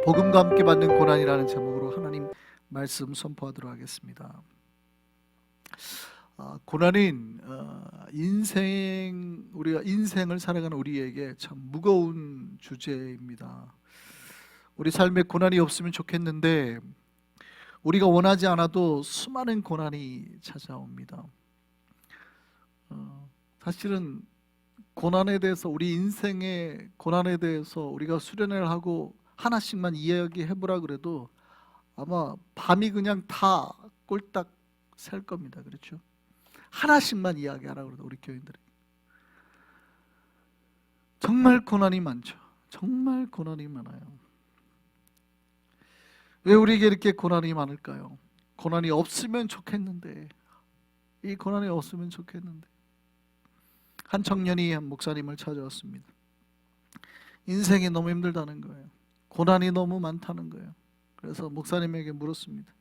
복음과 함께 받는 고난이라는 제목으로 하나님 말씀 선포하도록 하겠습니다. 고난은 우리가 인생을 살아가는 우리에게 참 무거운 주제입니다. 우리 삶에 고난이 없으면 좋겠는데 우리가 원하지 않아도 수많은 고난이 찾아옵니다. 사실은 고난에 대해서, 우리 인생의 고난에 대해서 우리가 수련회를 하고 하나씩만 이야기해보라 그래도 아마 밤이 그냥 다 꼴딱 셀 겁니다. 그렇죠? 하나씩만 이야기하라 그래도 우리 교인들에게 정말 고난이 많죠. 정말 고난이 많아요. 왜 우리에게 이렇게 고난이 많을까요? 고난이 없으면 좋겠는데, 이 고난이 없으면 좋겠는데. 한 청년이 한 목사님을 찾아왔습니다. 인생이 너무 힘들다는 거예요. 고난이 너무 많다는 거예요. 그래서 목사님에게 물었습니다.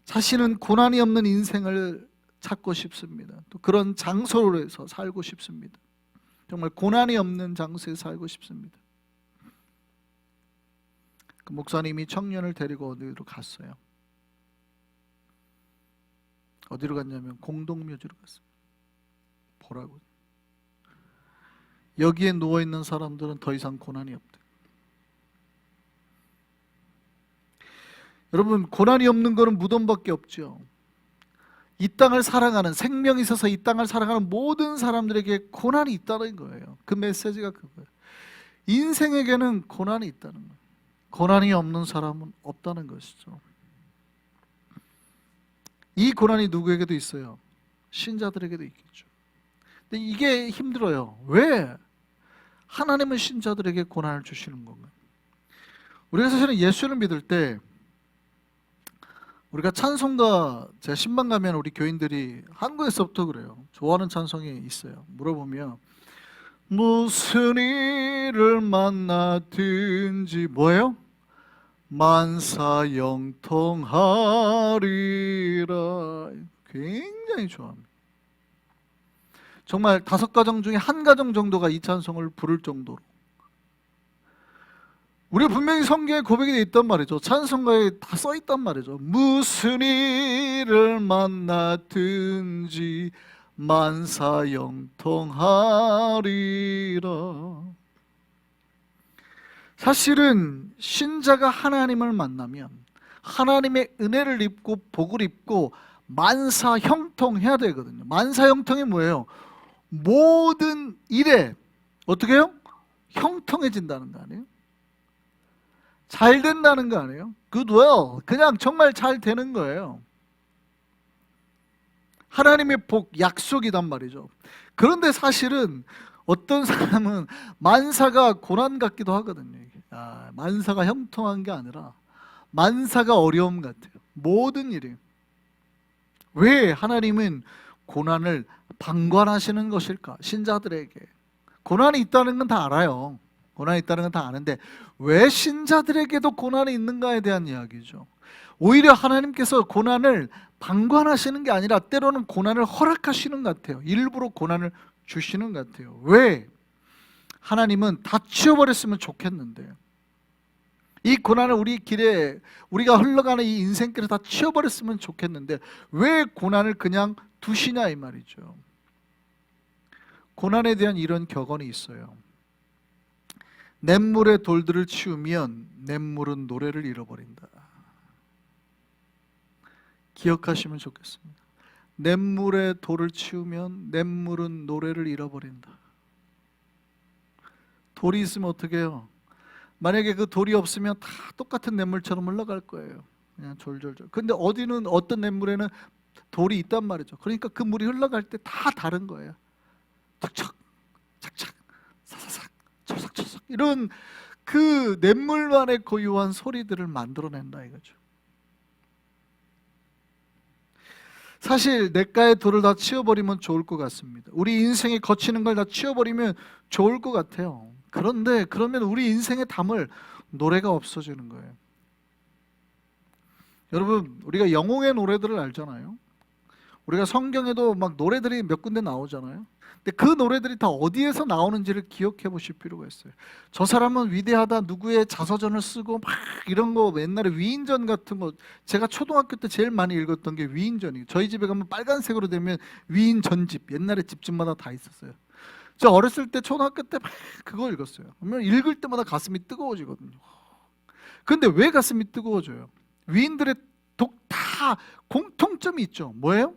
자신은 고난이 없는 인생을 찾고 싶습니다. 또 그런 장소에서 살고 싶습니다. 정말 고난이 없는 장소에 살고 싶습니다. 그 목사님이 청년을 데리고 어디로 갔어요. 어디로 갔냐면 공동묘지로 갔습니다. 보라고. 여기에 누워있는 사람들은 더 이상 고난이 없대. 여러분, 고난이 없는 것은 무덤밖에 없죠. 이 땅을 살아가는, 생명이 있어서 이 땅을 살아가는 모든 사람들에게 고난이 있다는 거예요. 그 메시지가 그거예요. 인생에게는 고난이 있다는 거예요. 고난이 없는 사람은 없다는 것이죠. 이 고난이 누구에게도 있어요. 신자들에게도 있겠죠. 근데 이게 힘들어요. 왜? 하나님은 신자들에게 고난을 주시는 건가요? 우리가 사실은 예수를 믿을 때 우리가 찬송가 제 신방 가면 우리 교인들이 한국에서부터 그래요. 좋아하는 찬송이 있어요. 물어보면 무슨 일을 만나든지 뭐예요? 만사형통하리라. 굉장히 좋아합니다. 정말 5가정 중에 한 가정 정도가 이 찬송을 부를 정도로. 우리가 분명히 성경에 고백이 되어 있단 말이죠. 찬송가에 다 써 있단 말이죠. 무슨 일을 만나든지 만사형통하리라. 사실은 신자가 하나님을 만나면 하나님의 은혜를 입고 복을 입고 만사형통해야 되거든요. 만사형통이 뭐예요? 모든 일에 어떻게 해요? 형통해진다는 거 아니에요? 잘 된다는 거 아니에요? 그도요, 그냥 정말 잘 되는 거예요. 하나님의 복, 약속이단 말이죠. 그런데 사실은 어떤 사람은 만사가 고난 같기도 하거든요. 만사가 형통한 게 아니라 만사가 어려움 같아요. 모든 일이. 왜 하나님은 고난을 방관하시는 것일까? 신자들에게 고난이 있다는 건 다 알아요. 고난이 있다는 건 다 아는데 왜 신자들에게도 고난이 있는가에 대한 이야기죠. 오히려 하나님께서 고난을 방관하시는 게 아니라 때로는 고난을 허락하시는 것 같아요. 일부러 고난을 주시는 것 같아요. 왜? 하나님은 다 치워버렸으면 좋겠는데, 이 고난을 우리 길에, 우리가 흘러가는 이 인생길에 다 치워버렸으면 좋겠는데 왜 고난을 그냥 두시냐 이 말이죠. 고난에 대한 이런 격언이 있어요. 냇물의 돌들을 치우면 냇물은 노래를 잃어버린다. 기억하시면 좋겠습니다. 냇물의 돌을 치우면 냇물은 노래를 잃어버린다. 돌이 있으면 어떻게 해요? 만약에 그 돌이 없으면 다 똑같은 냇물처럼 흘러갈 거예요. 그냥 졸졸졸. 근데 어디는, 어떤 냇물에는 돌이 있단 말이죠. 그러니까 그 물이 흘러갈 때 다 다른 거예요. 척척, 착착, 사사삭, 처삭처삭, 이런 그 냇물만의 고유한 소리들을 만들어낸다 이거죠. 사실 냇가의 돌을 다 치워버리면 좋을 것 같습니다. 우리 인생에 거치는 걸 다 치워버리면 좋을 것 같아요. 그런데 그러면 우리 인생에 담을 노래가 없어지는 거예요. 여러분, 우리가 영웅의 노래들을 알잖아요. 우리가 성경에도 막 노래들이 몇 군데 나오잖아요. 근데 그 노래들이 다 어디에서 나오는지를 기억해 보실 필요가 있어요. 저 사람은 위대하다, 누구의 자서전을 쓰고 막 이런 거, 옛날에 위인전 같은 거, 제가 초등학교 때 제일 많이 읽었던 게 위인전이에요. 저희 집에 가면 빨간색으로 되면 위인전집, 옛날에 집집마다 다 있었어요. 저 어렸을 때 초등학교 때 막 그거 읽었어요. 그러면 읽을 때마다 가슴이 뜨거워지거든요. 근데 왜 가슴이 뜨거워져요? 위인들의 다 공통점이 있죠. 뭐예요?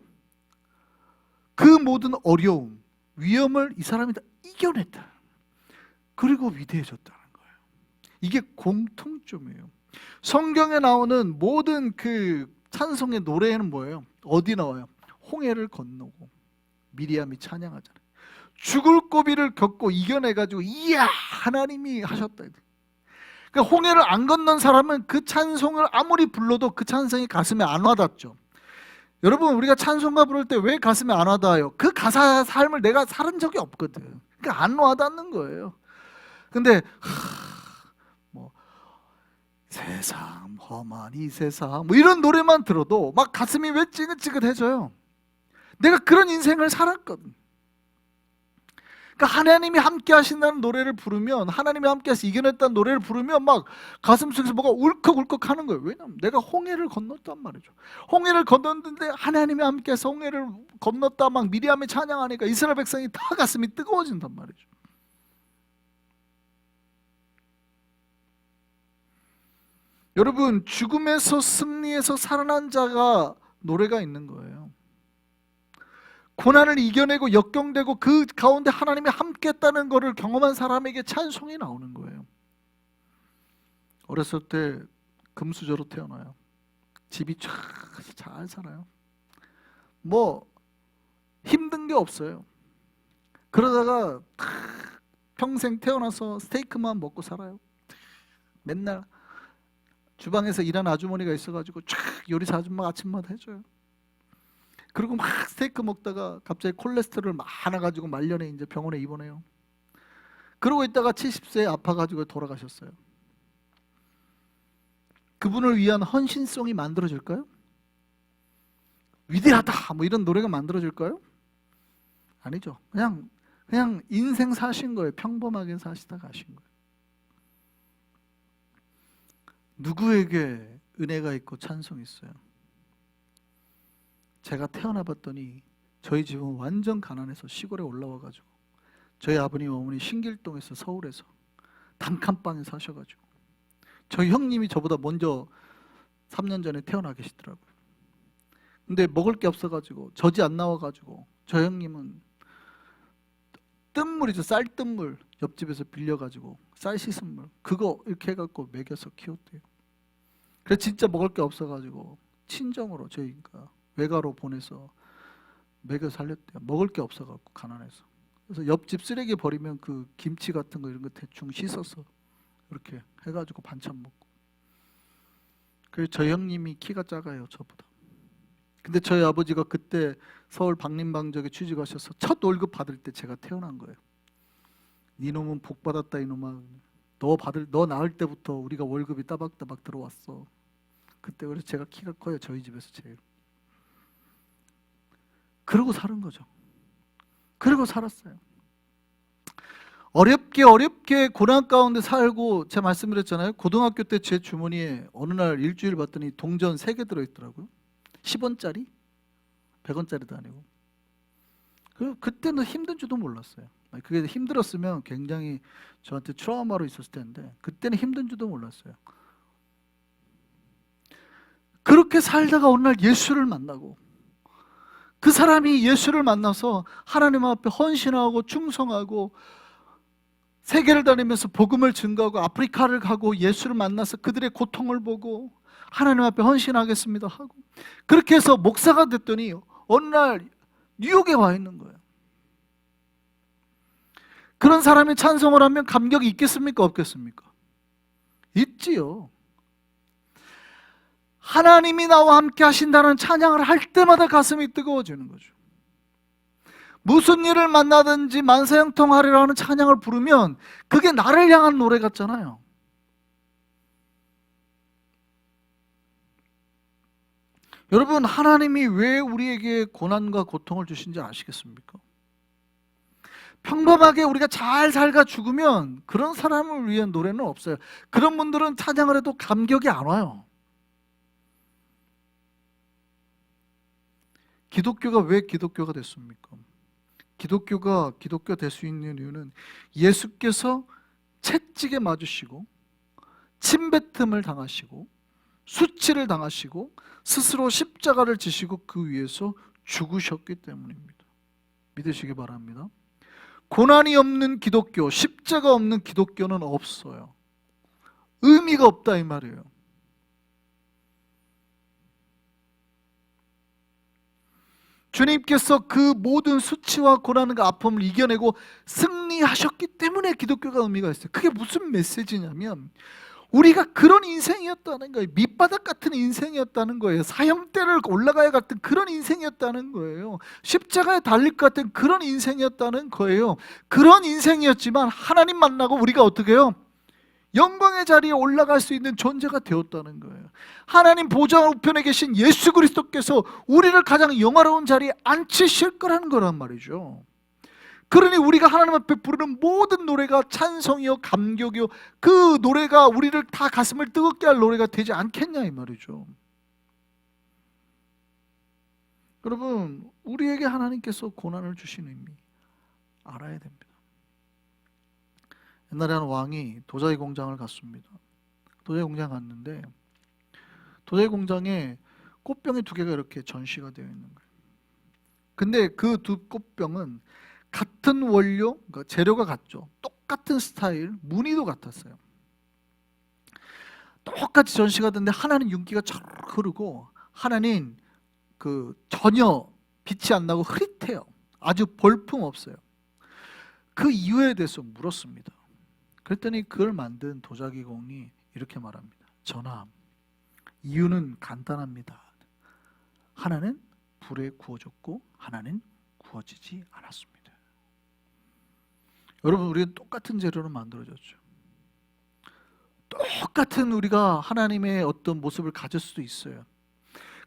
그 모든 어려움, 위험을 이 사람이 다 이겨냈다. 그리고 위대해졌다는 거예요. 이게 공통점이에요. 성경에 나오는 모든 그 찬송의 노래에는 뭐예요? 어디 나와요? 홍해를 건너고 미리암이 찬양하잖아요. 죽을 고비를 겪고 이겨내가지고 이야 하나님이 하셨다. 그러니까 홍해를 안 건넌 사람은 그 찬송을 아무리 불러도 그 찬송이 가슴에 안 와닿죠. 여러분, 우리가 찬송가 부를 때 왜 가슴에 안 와닿아요? 그 가사 삶을 내가 살은 적이 없거든. 그러니까 안 와닿는 거예요. 근데 뭐 세상 험한 이 세상 뭐 이런 노래만 들어도 막 가슴이 왜 찌긋찌긋해져요. 내가 그런 인생을 살았거든. 그러니까 하나님이 함께 하신다는 노래를 부르면, 하나님이 함께 해서 이겨냈다는 노래를 부르면 막 가슴속에서 뭐가 울컥울컥 하는 거예요. 왜냐하면 내가 홍해를 건넜단 말이죠. 홍해를 건넜는데 하나님이 함께 해서 홍해를 건넜다 막 미리암이 찬양하니까 이스라엘 백성이 다 가슴이 뜨거워진단 말이죠. 여러분, 죽음에서 승리해서 살아난 자가 노래가 있는 거예요. 고난을 이겨내고 역경되고 그 가운데 하나님이 함께 했다는 것을 경험한 사람에게 찬송이 나오는 거예요. 어렸을 때 금수저로 태어나요. 집이 잘 살아요. 뭐 힘든 게 없어요. 그러다가 평생 태어나서 스테이크만 먹고 살아요. 맨날 주방에서 일하는 아주머니가 있어가지고 요리사 아줌마가 아침마다 해줘요. 그리고 막 스테이크 먹다가 갑자기 콜레스테롤 많아가지고 말년에 이제 병원에 입원해요. 그러고 있다가 70세에 아파가지고 돌아가셨어요. 그분을 위한 헌신송이 만들어질까요? 위대하다 뭐 이런 노래가 만들어질까요? 아니죠. 그냥 인생 사신 거예요. 평범하게 사시다 가신 거예요. 누구에게 은혜가 있고 찬송이 있어요? 제가 태어나 봤더니 저희 집은 완전 가난해서 시골에 올라와가지고 저희 아버님 어머니 신길동에서 서울에서 단칸방에 사셔가지고 저희 형님이 저보다 먼저 3년 전에 태어나 계시더라고요. 근데 먹을 게 없어가지고 젖이 안 나와가지고 저 형님은 뜬물이죠. 쌀뜨물 옆집에서 빌려가지고 쌀 씻은 물 그거 이렇게 해갖고 먹여서 키웠대요. 그래서 진짜 먹을 게 없어가지고 친정으로 저희가 외가로 보내서 먹여 살렸대요. 먹을 게 없어갖고 가난해서. 그래서 옆집 쓰레기 버리면 그 김치 같은 거 이런 거 대충 씻어서 이렇게 해가지고 반찬 먹고. 그래서 저희 형님이 키가 작아요, 저보다. 근데 저희 아버지가 그때 서울 박림방적에 취직하셔서 첫 월급 받을 때 제가 태어난 거예요. 니놈은 복 받았다 이놈아. 너 낳을 때부터 우리가 월급이 따박따박 들어왔어. 그때 그래서 제가 키가 커요, 저희 집에서 제일. 그러고 사는 거죠. 그러고 살았어요. 어렵게 고난 가운데 살고 제가 말씀드렸잖아요. 고등학교 때 제 주머니에 어느 날 일주일 봤더니 동전 3개 들어있더라고요. 10원짜리, 100원짜리도 아니고. 그때는 힘든 줄도 몰랐어요. 그게 힘들었으면 굉장히 저한테 트라우마로 있었을 텐데 그때는 힘든 줄도 몰랐어요. 그렇게 살다가 어느 날 예수를 만나고 그 사람이 예수를 만나서 하나님 앞에 헌신하고 충성하고 세계를 다니면서 복음을 증거하고 아프리카를 가고 예수를 만나서 그들의 고통을 보고 하나님 앞에 헌신하겠습니다 하고 그렇게 해서 목사가 됐더니 어느 날 뉴욕에 와 있는 거예요. 그런 사람이 찬송을 하면 감격이 있겠습니까? 없겠습니까? 있지요. 하나님이 나와 함께 하신다는 찬양을 할 때마다 가슴이 뜨거워지는 거죠. 무슨 일을 만나든지 만사형통하리라 하는 찬양을 부르면 그게 나를 향한 노래 같잖아요. 여러분, 하나님이 왜 우리에게 고난과 고통을 주신지 아시겠습니까? 평범하게 우리가 잘 살가 죽으면 그런 사람을 위한 노래는 없어요. 그런 분들은 찬양을 해도 감격이 안 와요. 기독교가 왜 기독교가 됐습니까? 기독교가 기독교 될 수 있는 이유는 예수께서 채찍에 맞으시고 침뱉음을 당하시고 수치를 당하시고 스스로 십자가를 지시고 그 위에서 죽으셨기 때문입니다. 믿으시기 바랍니다. 고난이 없는 기독교, 십자가 없는 기독교는 없어요. 의미가 없다 이 말이에요. 주님께서 그 모든 수치와 고난과 아픔을 이겨내고 승리하셨기 때문에 기독교가 의미가 있어요. 그게 무슨 메시지냐면 우리가 그런 인생이었다는 거예요. 밑바닥 같은 인생이었다는 거예요. 사형대를 올라가야 같은 그런 인생이었다는 거예요. 십자가에 달릴 것 같은 그런 인생이었다는 거예요. 그런 인생이었지만 하나님 만나고 우리가 어떻게 해요? 영광의 자리에 올라갈 수 있는 존재가 되었다는 거예요. 하나님 보좌 우편에 계신 예수 그리스도께서 우리를 가장 영화로운 자리에 앉히실 거라는 거란 말이죠. 그러니 우리가 하나님 앞에 부르는 모든 노래가 찬송이요 감격이요 그 노래가 우리를 다 가슴을 뜨겁게 할 노래가 되지 않겠냐 이 말이죠. 여러분, 우리에게 하나님께서 고난을 주신 의미 알아야 됩니다. 옛날에 한 왕이 도자기 공장을 갔습니다. 도자기 공장 갔는데 도자기 공장에 꽃병이 2개가 이렇게 전시가 되어 있는 거예요. 근데 그 2 꽃병은 같은 원료, 그러니까 재료가 같죠. 똑같은 스타일, 무늬도 같았어요. 똑같이 전시가 됐는데 하나는 윤기가 촤르륵 흐르고 하나는 전혀 빛이 안 나고 흐릿해요. 아주 볼품 없어요. 그 이유에 대해서 물었습니다. 그랬더니 그걸 만든 도자기공이 이렇게 말합니다. 전하, 이유는 간단합니다. 하나는 불에 구워졌고 하나는 구워지지 않았습니다. 여러분, 우리는 똑같은 재료로 만들어졌죠. 똑같은 우리가 하나님의 어떤 모습을 가질 수도 있어요.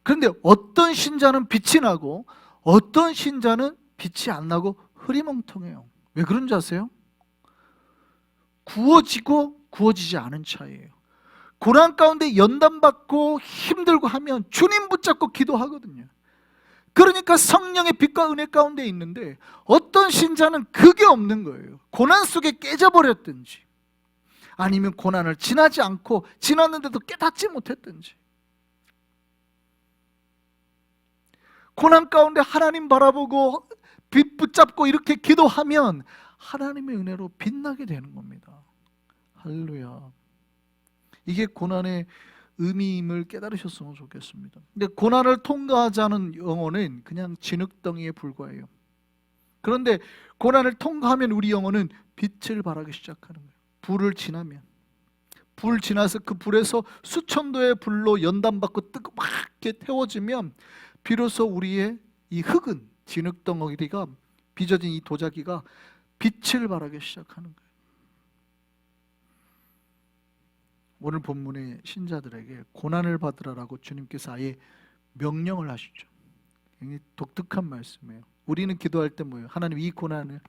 그런데 어떤 신자는 빛이 나고 어떤 신자는 빛이 안 나고 흐리멍텅해요. 왜 그런지 아세요? 구워지고 구워지지 않은 차이예요. 고난 가운데 연단받고 힘들고 하면 주님 붙잡고 기도하거든요. 그러니까 성령의 빛과 은혜 가운데 있는데 어떤 신자는 그게 없는 거예요. 고난 속에 깨져버렸든지 아니면 고난을 지나지 않고 지났는데도 깨닫지 못했든지 고난 가운데 하나님 바라보고 빛 붙잡고 이렇게 기도하면 하나님의 은혜로 빛나게 되는 겁니다. 할렐루야. 이게 고난의 의미임을 깨달으셨으면 좋겠습니다. 근데 고난을 통과하지 않은 영혼은 그냥 진흙덩이에 불과해요. 그런데 고난을 통과하면 우리 영혼은 빛을 발하기 시작하는 거예요. 불을 지나면 불 지나서 그 불에서 수천도의 불로 연단받고 뜨겁게 태워지면 비로소 우리의 이 흙은 진흙덩어리가 빚어진 이 도자기가 빛을 발하기 시작하는 거예요. 오늘 본문의 신자들에게 고난을 받으라라고 주님께서 아예 명령을 하시죠. 굉장히 독특한 말씀이에요. 우리는 기도할 때 뭐예요? 하나님, 이 고난을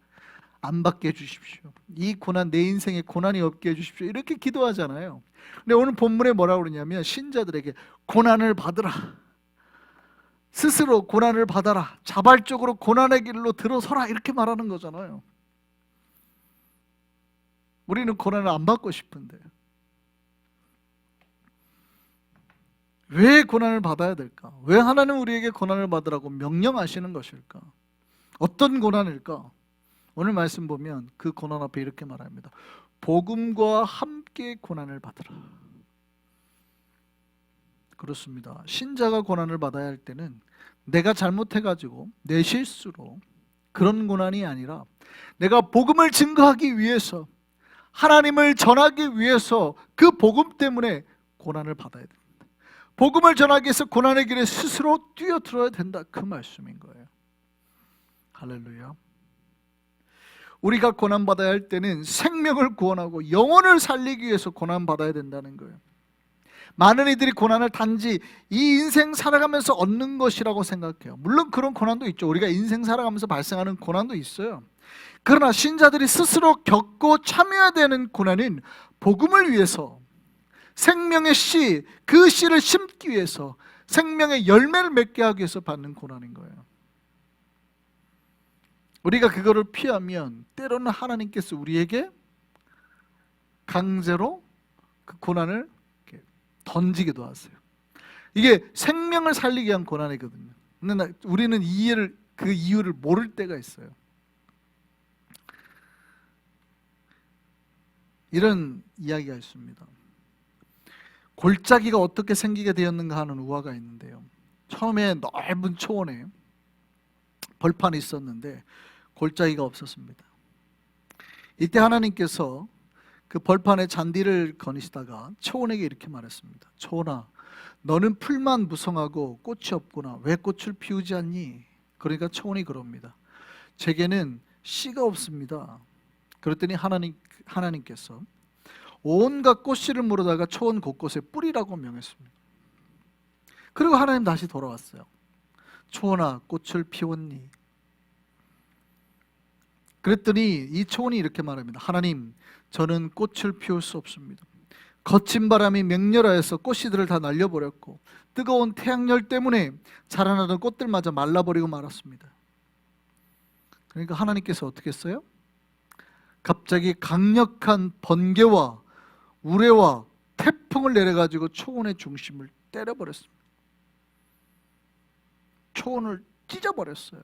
안 받게 해주십시오. 이 고난, 내 인생에 고난이 없게 해주십시오. 이렇게 기도하잖아요. 근데 오늘 본문에 뭐라고 그러냐면 신자들에게 고난을 받으라. 스스로 고난을 받아라. 자발적으로 고난의 길로 들어서라. 이렇게 말하는 거잖아요. 우리는 고난을 안 받고 싶은데 왜 고난을 받아야 될까? 왜 하나님 우리에게 고난을 받으라고 명령하시는 것일까? 어떤 고난일까? 오늘 말씀 보면 그 고난 앞에 이렇게 말합니다. 복음과 함께 고난을 받으라. 그렇습니다. 신자가 고난을 받아야 할 때는 내가 잘못해가지고 내 실수로 그런 고난이 아니라 내가 복음을 증거하기 위해서 하나님을 전하기 위해서 그 복음 때문에 고난을 받아야 됩니다. 복음을 전하기 위해서 고난의 길에 스스로 뛰어들어야 된다, 그 말씀인 거예요. 할렐루야. 우리가 고난받아야 할 때는 생명을 구원하고 영혼을 살리기 위해서 고난받아야 된다는 거예요. 많은 이들이 고난을 단지 이 인생 살아가면서 얻는 것이라고 생각해요. 물론 그런 고난도 있죠. 우리가 인생 살아가면서 발생하는 고난도 있어요. 그러나 신자들이 스스로 겪고 참여해야 되는 고난은 복음을 위해서, 생명의 씨, 그 씨를 심기 위해서, 생명의 열매를 맺게 하기 위해서 받는 고난인 거예요. 우리가 그거를 피하면 때로는 하나님께서 우리에게 강제로 그 고난을 던지기도 하세요. 이게 생명을 살리기 위한 고난이거든요. 근데 우리는 그 이유를 모를 때가 있어요. 이런 이야기가 있습니다. 골짜기가 어떻게 생기게 되었는가 하는 우화가 있는데요. 처음에 넓은 초원에 벌판이 있었는데 골짜기가 없었습니다. 이때 하나님께서 그 벌판에 잔디를 거니시다가 초원에게 이렇게 말했습니다. 초원아, 너는 풀만 무성하고 꽃이 없구나. 왜 꽃을 피우지 않니? 그러니까 초원이 그럽니다. 제게는 씨가 없습니다. 그랬더니 하나님께서 온갖 꽃씨를 물어다가 초원 곳곳에 뿌리라고 명했습니다. 그리고 하나님 다시 돌아왔어요. 초원아, 꽃을 피웠니? 그랬더니 이 초원이 이렇게 말합니다. 하나님, 저는 꽃을 피울 수 없습니다. 거친 바람이 맹렬하여서 꽃씨들을 다 날려버렸고 뜨거운 태양열 때문에 자라나던 꽃들마저 말라버리고 말았습니다. 그러니까 하나님께서 어떻게 했어요? 갑자기 강력한 번개와 우레와 태풍을 내려가지고 초원의 중심을 때려버렸습니다. 초원을 찢어버렸어요.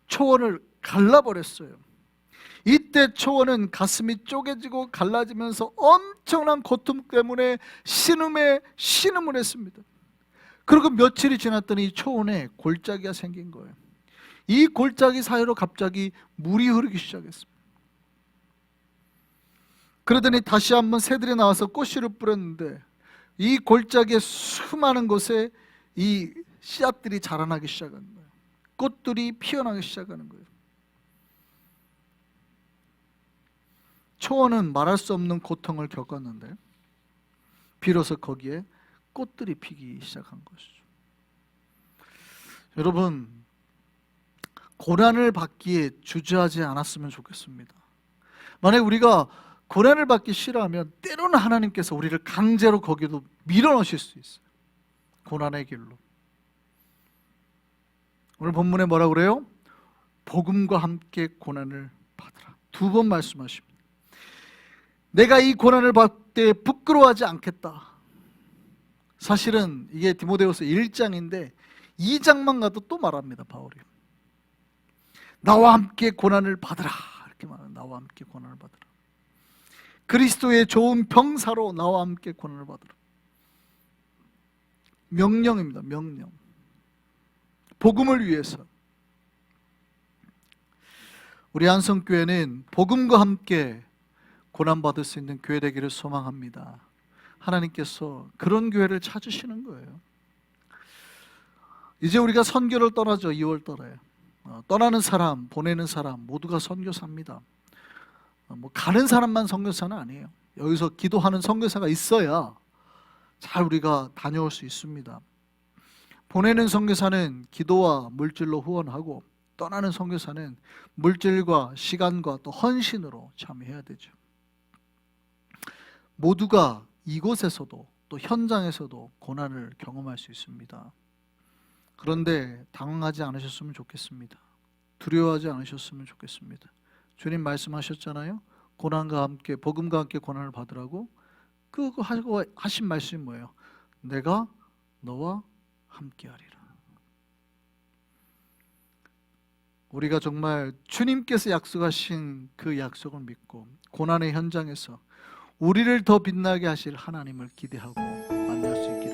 초원을 갈라버렸어요. 이때 초원은 가슴이 쪼개지고 갈라지면서 엄청난 고통 때문에 신음을 했습니다. 그리고 며칠이 지났더니 초원에 골짜기가 생긴 거예요. 이 골짜기 사이로 갑자기 물이 흐르기 시작했습니다. 그러더니 다시 한번 새들이 나와서 꽃씨를 뿌렸는데 이 골짜기의 수많은 곳에 이 씨앗들이 자라나기 시작하는 거예요. 꽃들이 피어나기 시작하는 거예요. 초원은 말할 수 없는 고통을 겪었는데 비로소 거기에 꽃들이 피기 시작한 것이죠. 여러분, 고난을 받기에 주저하지 않았으면 좋겠습니다. 만약 우리가 고난을 받기 싫어하면 때로는 하나님께서 우리를 강제로 거기도 밀어넣으실 수 있어요. 고난의 길로. 오늘 본문에 뭐라고 그래요? 복음과 함께 고난을 받으라. 2번 말씀하십니다. 내가 이 고난을 받을 때 부끄러워하지 않겠다. 사실은 이게 디모데후서 1장인데 2장만 가도 또 말합니다. 바울이 나와 함께 고난을 받으라 이렇게 말합니다. 나와 함께 고난을 받으라. 그리스도의 좋은 병사로 나와 함께 고난을 받으라. 명령입니다. 명령. 복음을 위해서. 우리 한성교회는 복음과 함께 고난받을 수 있는 교회 되기를 소망합니다. 하나님께서 그런 교회를 찾으시는 거예요. 이제 우리가 선교를 떠나죠. 2월 달에 떠나는 사람, 보내는 사람 모두가 선교사입니다. 가는 사람만 선교사는 아니에요. 여기서 기도하는 선교사가 있어야 잘 우리가 다녀올 수 있습니다. 보내는 선교사는 기도와 물질로 후원하고 떠나는 선교사는 물질과 시간과 또 헌신으로 참여해야 되죠. 모두가 이곳에서도 또 현장에서도 고난을 경험할 수 있습니다. 그런데 당황하지 않으셨으면 좋겠습니다. 두려워하지 않으셨으면 좋겠습니다. 주님 말씀하셨잖아요. 고난과 함께, 복음과 함께 고난을 받으라고. 그거 하고 하신 말씀이 뭐예요? 내가 너와 함께 하리라. 우리가 정말 주님께서 약속하신 그 약속을 믿고 고난의 현장에서 우리를 더 빛나게 하실 하나님을 기대하고 만날 수 있게